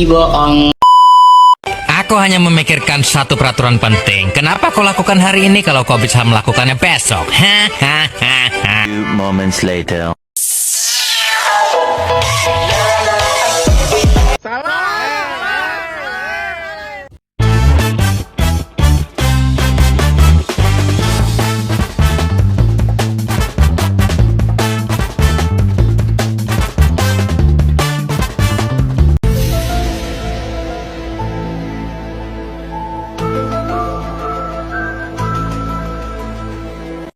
bohong. Aku hanya memikirkan satu peraturan penting. Kenapa kau lakukan hari ini kalau kau bisa melakukannya besok? Hahaha. Few moments later.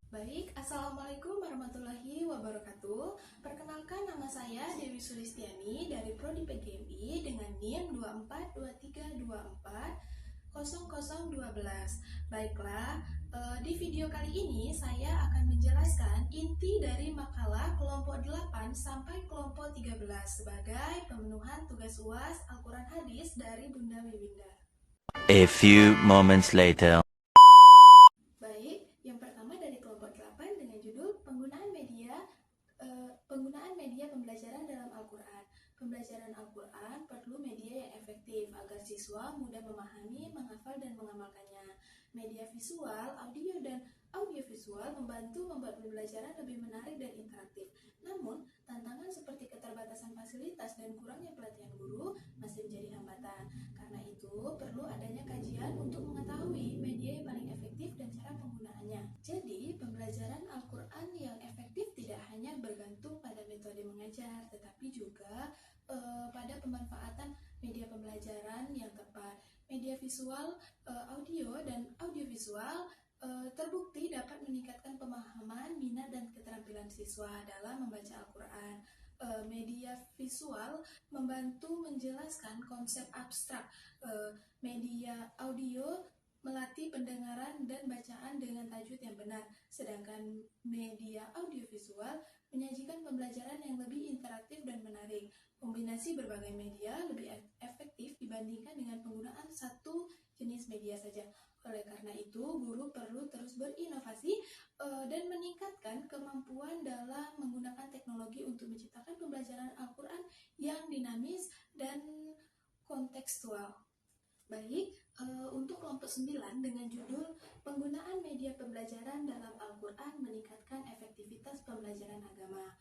Baik, Assalamualaikum warahmatullahi wabarakatuh. Perkenalkan, nama saya Dewi Sulistiani dari Prodi PGMI dengan NIM 2423240012. Baiklah, di video kali ini saya akan menjelaskan inti dari makalah kelompok 8 sampai kelompok 13 sebagai pemenuhan tugas UAS Al-Quran Hadis dari Bunda Wiwinda. A few moments later. Baik, yang pertama dari kelompok 8 dengan judul penggunaan media pembelajaran dalam Al-Quran. Pembelajaran Al-Quran perlu media yang efektif agar siswa mudah memahami, menghafal, dan mengamalkannya. Media visual, audio, dan audiovisual membantu membuat pembelajaran lebih menarik dan interaktif. Namun, tantangan seperti keterbatasan fasilitas dan kurangnya pelatihan guru masih menjadi hambatan. Karena itu, perlu adanya kajian untuk mengetahui media yang paling efektif dan cara penggunaannya. Jadi, pembelajaran Al-Quran yang efektif tidak hanya bergantung pada metode mengajar, tetapi juga pada pemanfaatan media pembelajaran yang tepat. Media visual, audio, dan audiovisual terbukti dapat meningkatkan pemahaman, minat, dan keterampilan siswa dalam membaca Al-Quran. Media visual membantu menjelaskan konsep abstrak. Media audio melatih pendengaran dan bacaan dengan tajwid yang benar, sedangkan media audiovisual menyajikan pembelajaran yang lebih interaktif dan menarik. Kombinasi berbagai media lebih efektif dibandingkan dengan penggunaan satu jenis media saja. Oleh karena itu, guru perlu terus berinovasi dan meningkatkan kemampuan dalam menggunakan teknologi untuk menciptakan pembelajaran Al-Quran yang dinamis dan kontekstual. Baik, untuk kelompok 9 dengan judul penggunaan media pembelajaran dalam Al-Quran meningkatkan efektivitas pembelajaran agama.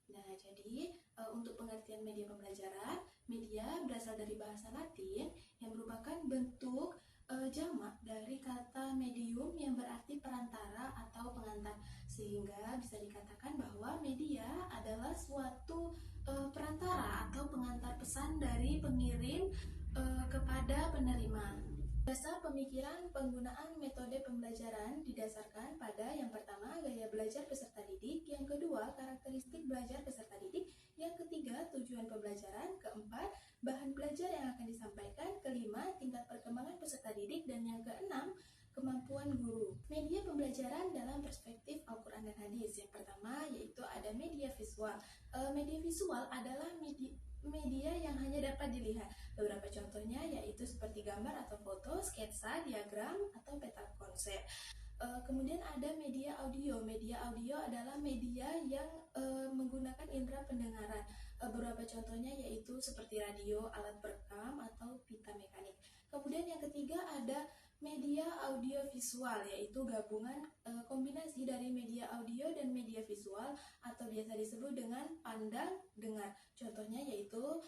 Nah, jadi untuk pengertian media pembelajaran, media berasal dari bahasa Latin yang merupakan bentuk jamak dari kata medium yang berarti perantara atau pengantar, sehingga bisa dikatakan bahwa media adalah suatu perantara atau pengantar pesan dari pengirim kepada penerima. Dasar pemikiran penggunaan metode pembelajaran didasarkan pada yang pertama, gaya belajar peserta didik, yang kedua, karakteristik belajar peserta didik, yang ketiga, tujuan pembelajaran, keempat, bahan belajar yang akan disampaikan, kelima, tingkat perkembangan peserta didik, dan yang keenam, kemampuan guru. Media pembelajaran dalam perspektif Al-Quran dan Hadis. Yang pertama yaitu ada media visual. Media visual adalah media yang hanya dapat dilihat. Beberapa contohnya yaitu seperti gambar atau foto, sketsa, diagram, atau peta konsep. Kemudian ada media audio. Media audio adalah media yang menggunakan indera pendengaran. Beberapa contohnya yaitu seperti radio, alat perekam, atau pita mekanik. Kemudian yang ketiga ada media audio visual, yaitu gabungan kombinasi dari media audio dan media visual atau biasa disebut dengan pandang dengar. Contohnya yaitu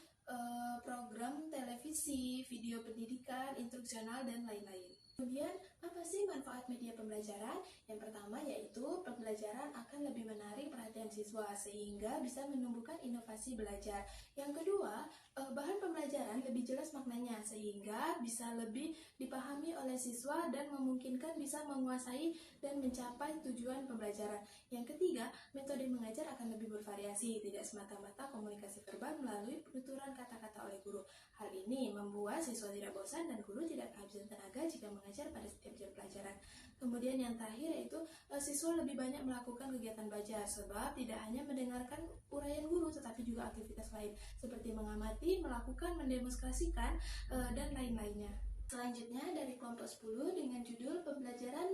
program televisi, video pendidikan, instruksional, dan lain-lain. Kemudian, apa sih manfaat media pembelajaran? Yang pertama yaitu pembelajaran akan lebih menarik perhatian siswa sehingga bisa menumbuhkan inovasi belajar. Yang kedua, bahan pembelajaran lebih jelas maknanya sehingga bisa lebih dipahami oleh siswa dan memungkinkan bisa menguasai dan mencapai tujuan pembelajaran. Yang ketiga, metode mengajar akan lebih bervariasi, tidak semata-mata komunikasi verbal melalui penuturan kata-kata oleh guru. Hal ini membuat siswa tidak bosan dan guru tidak kehabisan tenaga jika mengajar pada setiap jam pelajaran. Kemudian yang terakhir yaitu siswa lebih banyak melakukan kegiatan belajar sebab tidak hanya mendengarkan uraian guru tetapi juga aktivitas lain seperti mengamati, melakukan, mendemonstrasikan, dan lain-lainnya. Selanjutnya dari kelompok 10 dengan judul pembelajaran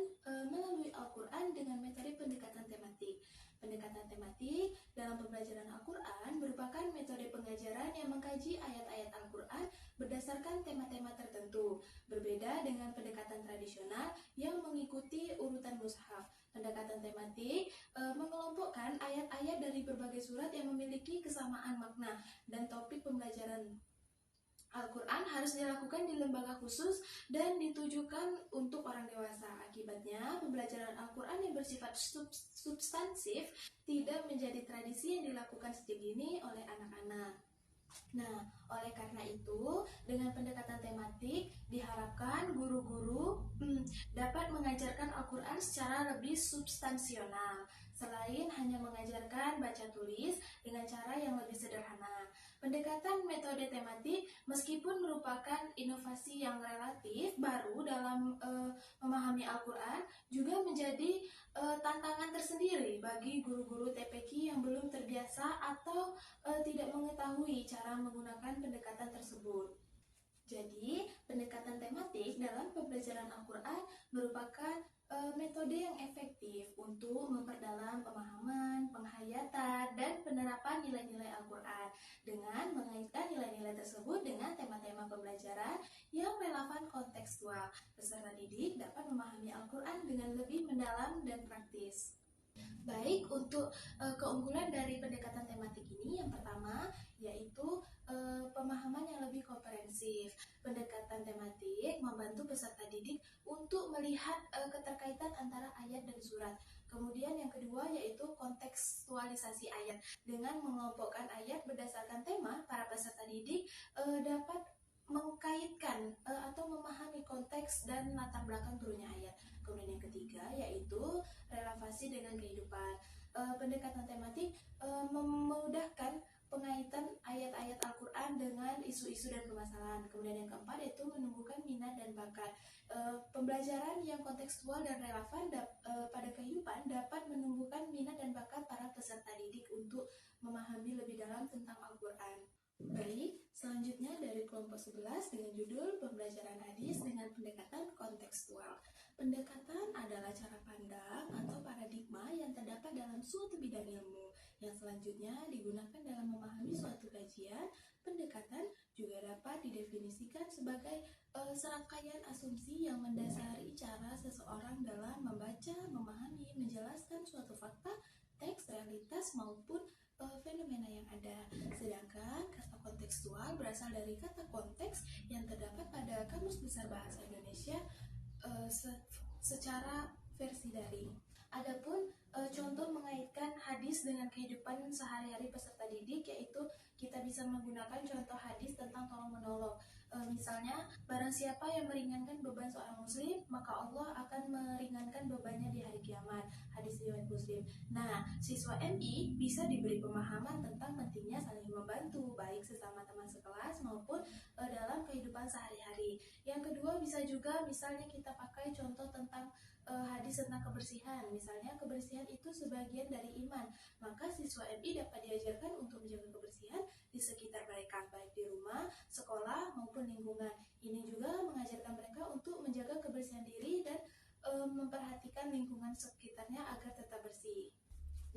melalui Al-Quran dengan metode pendekatan tematik. Pendekatan tematik dalam pembelajaran Al-Quran merupakan metode pengajaran yang mengkaji ayat-ayat Al-Quran berdasarkan tema-tema tertentu, berbeda dengan pendekatan tradisional yang mengikuti urutan mushaf. Pendekatan tematik mengelompokkan ayat-ayat dari berbagai surat yang memiliki kesamaan makna, dan topik pembelajaran Al-Quran harus dilakukan di lembaga khusus dan ditujukan untuk orang dewasa. Akibatnya, pembelajaran Al-Quran yang bersifat substansif tidak menjadi tradisi yang dilakukan sejak dini oleh anak-anak. Nah, oleh karena itu, dengan pendekatan tematik, diharapkan guru-guru dapat mengajarkan Al-Quran secara lebih substansional, selain hanya mengajarkan baca tulis dengan cara yang lebih sederhana. Pendekatan metode tematik, meskipun merupakan inovasi yang relatif baru dalam memahami Al-Quran, juga menjadi tantangan tersendiri bagi guru-guru TPQ yang belum terbiasa atau tidak mengetahui cara menggunakan pendekatan tersebut. Jadi, pendekatan tematik dalam pembelajaran Al-Quran merupakan metode yang efektif untuk memperdalam pemahaman, penghayatan, dan penerapan nilai-nilai Al-Quran dengan mengaitkan nilai-nilai tersebut dengan tema-tema pembelajaran yang relevan kontekstual. Peserta didik dapat memahami Al-Quran dengan lebih mendalam dan praktis. Baik, untuk keunggulan dari pendekatan tematik ini, yang pertama yaitu pemahaman yang lebih komprehensif. Pendekatan tematik membantu peserta didik untuk melihat keterkaitan antara ayat dan surat. Kemudian yang kedua yaitu kontekstualisasi ayat. Dengan mengelompokkan ayat berdasarkan tema, para peserta didik dapat mengkaitkan atau memahami konteks dan latar belakang turunnya ayat. Kemudian yang ketiga yaitu relevasi dengan kehidupan. Pendekatan tematik memudahkan pengaitan ayat-ayat Al-Quran dengan isu-isu dan permasalahan. Kemudian yang keempat yaitu menumbuhkan minat dan bakat. Pembelajaran yang kontekstual dan relevan pada kehidupan dapat menumbuhkan minat dan bakat para peserta didik untuk memahami lebih dalam tentang Al-Quran. Baik, selanjutnya dari kelompok 11 dengan judul Pembelajaran Hadis dengan Pendekatan Kontekstual. Pendekatan adalah cara pandang atau paradigma yang terdapat dalam suatu bidang ilmu, yang selanjutnya digunakan dalam memahami suatu kajian. Pendekatan juga dapat didefinisikan sebagai serangkaian asumsi yang mendasari cara seseorang dalam membaca, memahami, menjelaskan suatu fakta, teks, realitas, maupun fenomena yang ada. Sedangkan kata kontekstual berasal dari kata konteks yang terdapat pada Kamus Besar Bahasa Indonesia secara versi daring. Adapun contoh mengaitkan hadis dengan kehidupan sehari-hari peserta didik, yaitu kita bisa menggunakan contoh hadis tentang tolong-menolong. Misalnya, barang siapa yang meringankan beban seorang muslim, maka Allah akan meringankan bebannya di hari kiamat. Hadis riwayat Muslim. Nah, siswa MI bisa diberi pemahaman tentang pentingnya saling membantu, baik sesama teman sekelas maupun dalam kehidupan sehari-hari. Yang kedua, bisa juga misalnya kita pakai contoh tentang hadis tentang kebersihan. Misalnya, kebersihan itu sebagian dari iman. Maka siswa MI dapat diajarkan untuk menjaga kebersihan di sekitar mereka, baik di rumah, sekolah, maupun lingkungan. Ini juga mengajarkan mereka untuk menjaga kebersihan diri dan memperhatikan lingkungan sekitarnya agar tetap bersih.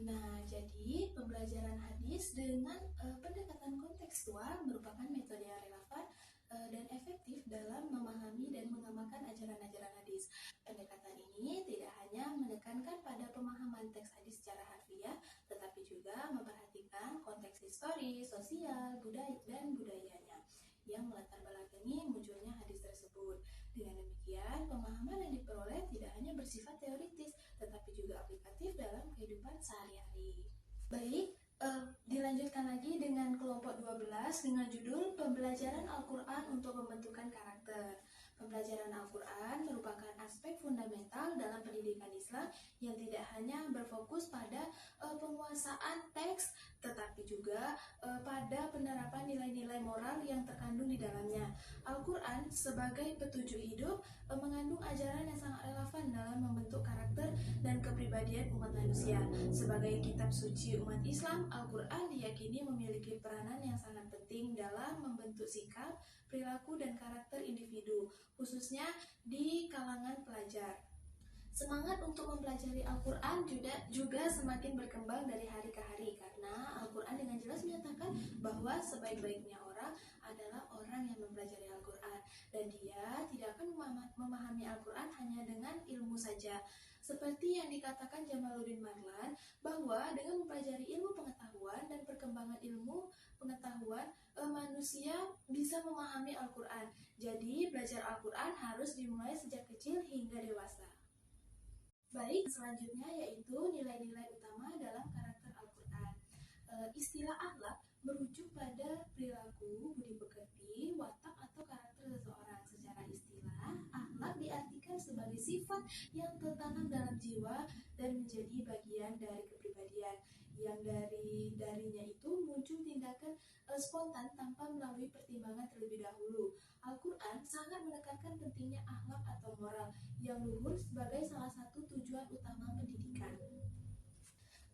Nah, jadi pembelajaran hadis dengan pendekatan kontekstual merupakan metode yang relevan dan efektif dalam memahami dan mengamalkan ajaran-ajaran hadis. Pendekatan ini tidak hanya menekankan pada pemahaman teks hadis secara harfiah, tetapi juga memperhatikan konteks historis, sosial, dan budayanya yang melatar belakangi munculnya hadis tersebut. Dengan demikian, pemahaman yang diperoleh tidak hanya bersifat teoritis, tetapi juga aplikatif dalam kehidupan sehari-hari. Baik, dilanjutkan lagi dengan kelompok 12 dengan judul Pembelajaran Al-Quran untuk Pembentukan Karakter. Pembelajaran Al-Quran merupakan aspek fundamental dalam pendidikan Islam yang tidak hanya berfokus pada penguasaan teks, tetapi juga pada penerapan nilai-nilai moral yang terkandung di dalamnya. Al-Quran sebagai petunjuk hidup mengandung ajaran yang sangat relevan dalam membentuk karakter dan kepribadian umat manusia. Sebagai kitab suci umat Islam, Al-Quran diyakini memiliki peranan yang sangat penting dalam membentuk sikap, perilaku, dan karakter individu, khususnya di kalangan pelajar. Semangat untuk mempelajari Al-Quran juga semakin berkembang dari hari ke hari, karena Al-Quran dengan jelas menyatakan bahwa sebaik-baiknya orang seseorang adalah orang yang mempelajari Al-Quran, dan dia tidak akan memahami Al-Quran hanya dengan ilmu saja. Seperti yang dikatakan Jamaluddin Marlan, bahwa dengan mempelajari ilmu pengetahuan dan perkembangan ilmu pengetahuan, manusia bisa memahami Al-Quran. Jadi, belajar Al-Quran harus dimulai sejak kecil hingga dewasa. Baik, selanjutnya yaitu nilai-nilai utama dalam karakter Al-Quran. Istilah akhlak merujuk pada perilaku, budi pekerti, watak atau karakter seseorang. Secara istilah, akhlak diartikan sebagai sifat yang tertanam dalam jiwa dan menjadi bagian dari kepribadian, yang darinya itu muncul tindakan spontan tanpa melalui pertimbangan terlebih dahulu. Al-Quran sangat menekankan pentingnya akhlak atau moral yang luhur sebagai salah satu tujuan utama pendidikan.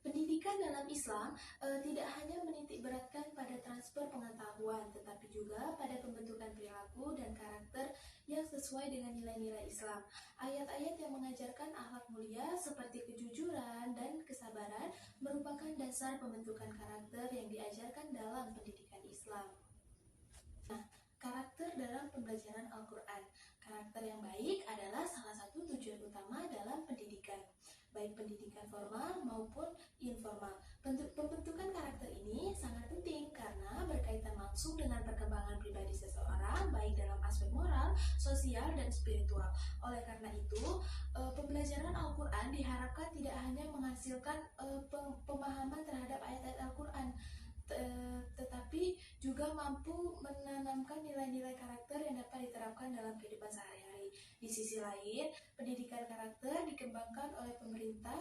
Pendidikan dalam Islam tidak hanya menitik beratkan pada transfer pengetahuan, tetapi juga pada pembentukan perilaku dan karakter yang sesuai dengan nilai-nilai Islam. Ayat-ayat yang mengajarkan akhlak mulia seperti kejujuran dan kesabaran merupakan dasar pembentukan karakter yang diajarkan dalam pendidikan Islam. Nah, karakter dalam pembelajaran Al-Quran. Karakter yang baik adalah salah satu tujuan utama dalam pendidikan, baik pendidikan formal maupun informal. Pembentukan karakter ini sangat penting karena berkaitan langsung dengan perkembangan pribadi seseorang, baik dalam aspek moral, sosial, dan spiritual. Oleh karena itu, pembelajaran Al-Quran diharapkan tidak hanya menghasilkan pemahaman terhadap ayat-ayat Al-Quran, tetapi juga mampu menanamkan nilai-nilai karakter yang dapat diterapkan dalam kehidupan sehari-hari. Di sisi lain, pendidikan karakter dikembangkan oleh pemerintah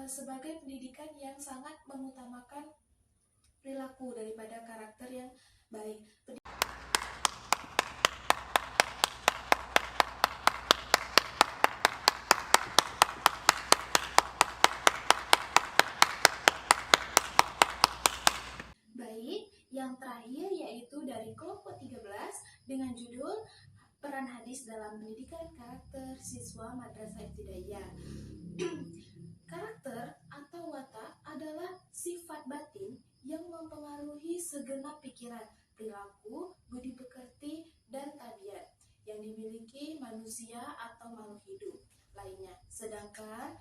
sebagai pendidikan yang sangat mengutamakan perilaku daripada karakter yang baik. Yang terakhir yaitu dari kelompok 13 dengan judul Peran Hadis dalam Pendidikan Karakter Siswa Madrasah Ibtidaiyah. Karakter atau watak adalah sifat batin yang mempengaruhi segenap pikiran, perilaku, budi pekerti, dan tabiat yang dimiliki manusia atau makhluk hidup lainnya. Sedangkan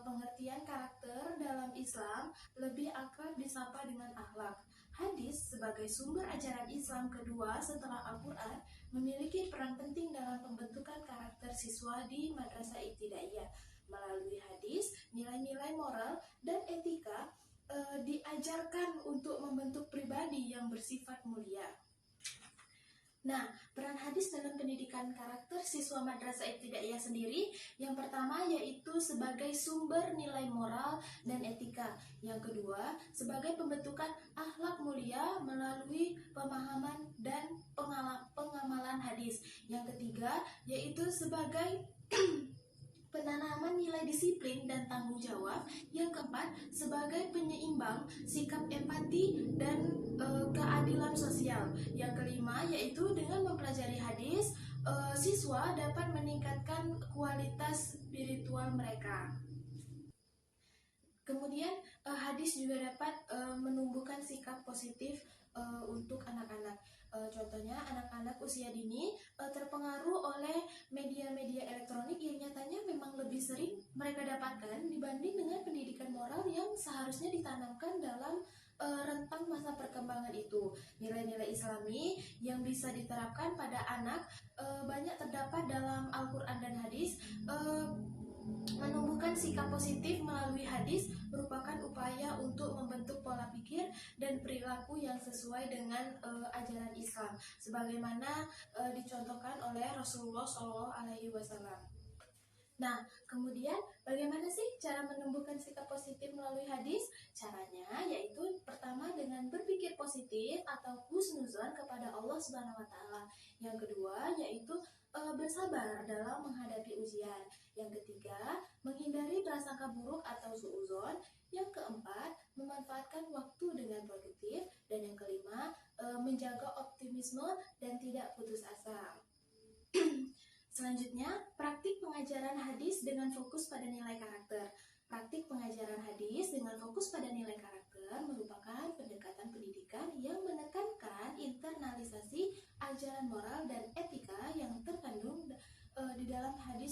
pengertian karakter dalam Islam lebih akrab disapa dengan akhlak. Hadis sebagai sumber ajaran Islam kedua setelah Al-Quran memiliki peran penting dalam pembentukan karakter siswa di madrasah ibtidaiyah. Melalui hadis, nilai-nilai moral dan etika diajarkan untuk membentuk pribadi yang bersifat mulia. Nah, peran hadis dalam pendidikan karakter siswa madrasah ibtidaiyah sendiri, yang pertama yaitu sebagai sumber nilai moral dan etika. Yang kedua, sebagai pembentukan akhlak mulia melalui pemahaman dan pengamalan hadis. Yang ketiga, yaitu sebagai penanaman nilai disiplin dan tanggung jawab. Yang keempat, sebagai penyeimbang sikap empati dan keadilan sosial. Yang kelima, yaitu dengan mempelajari hadis, siswa dapat meningkatkan kualitas spiritual mereka. Kemudian, hadis juga dapat menumbuhkan sikap positif untuk anak-anak. Contohnya, anak-anak usia dini terpengaruh oleh media-media elektronik yang nyatanya memang lebih sering mereka dapatkan dibanding dengan pendidikan moral yang seharusnya ditanamkan dalam rentang masa perkembangan itu. Nilai-nilai Islami yang bisa diterapkan pada anak banyak terdapat dalam Al-Quran dan hadis. Menumbuhkan sikap positif melalui hadis merupakan upaya untuk membentuk pola pikir dan perilaku yang sesuai dengan ajaran Islam, sebagaimana dicontohkan oleh Rasulullah SAW. Nah, kemudian bagaimana sih cara menumbuhkan sikap positif melalui hadis? Caranya yaitu pertama dengan berpikir positif atau husnuzon kepada Allah Subhanahu wa taala. Yang kedua yaitu bersabar dalam menghadapi ujian. Yang ketiga, menghindari prasangka buruk atau suudzon. Yang keempat, memanfaatkan waktu dengan produktif. Dan yang kelima, menjaga optimisme dan tidak putus asa. Selanjutnya, praktik pengajaran hadis dengan fokus pada nilai karakter. Praktik pengajaran hadis dengan fokus pada nilai karakter merupakan pendekatan pendidikan yang menekankan internalisasi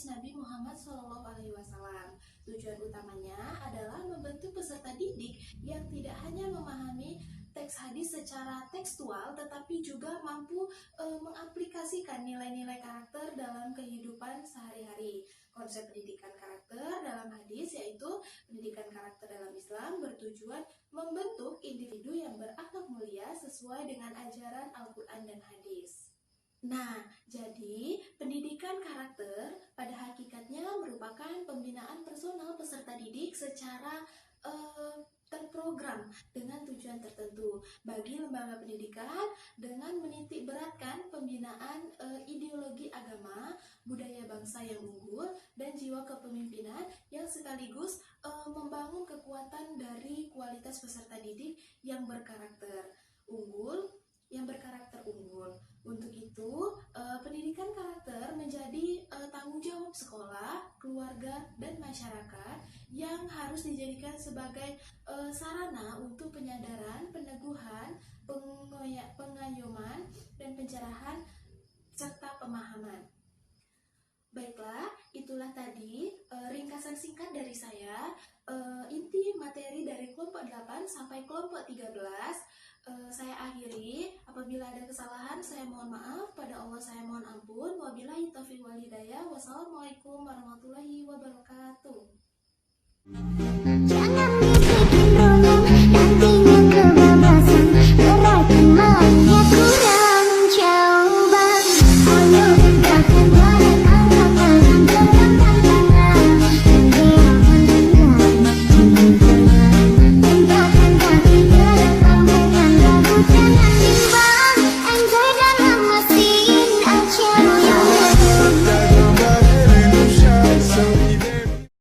hadis Nabi Muhammad SAW. Tujuan utamanya adalah membentuk peserta didik yang tidak hanya memahami teks hadis secara tekstual, tetapi juga mampu mengaplikasikan nilai-nilai karakter dalam kehidupan sehari-hari. Konsep pendidikan karakter dalam hadis yaitu pendidikan karakter dalam Islam bertujuan membentuk individu yang berakhlak mulia sesuai dengan ajaran Al-Quran dan hadis. Nah, jadi pendidikan karakter pada hakikatnya merupakan pembinaan personal peserta didik secara terprogram dengan tujuan tertentu bagi lembaga pendidikan dengan menitik beratkan pembinaan ideologi agama, budaya bangsa yang unggul, dan jiwa kepemimpinan yang sekaligus membangun kekuatan dari kualitas peserta didik yang berkarakter unggul. Untuk itu, pendidikan karakter menjadi tanggung jawab sekolah, keluarga, dan masyarakat yang harus dijadikan sebagai sarana untuk penyadaran, peneguhan, pengayoman, dan pencerahan serta pemahaman. Baiklah, itulah tadi ringkasan singkat dari saya, inti materi dari kelompok 8 sampai kelompok 13. Saya akhiri, apabila ada kesalahan saya mohon maaf, pada Allah saya mohon ampun. Wabillahi taufiq wal hidayah. Wassalamualaikum warahmatullahi wabarakatuh. Jangan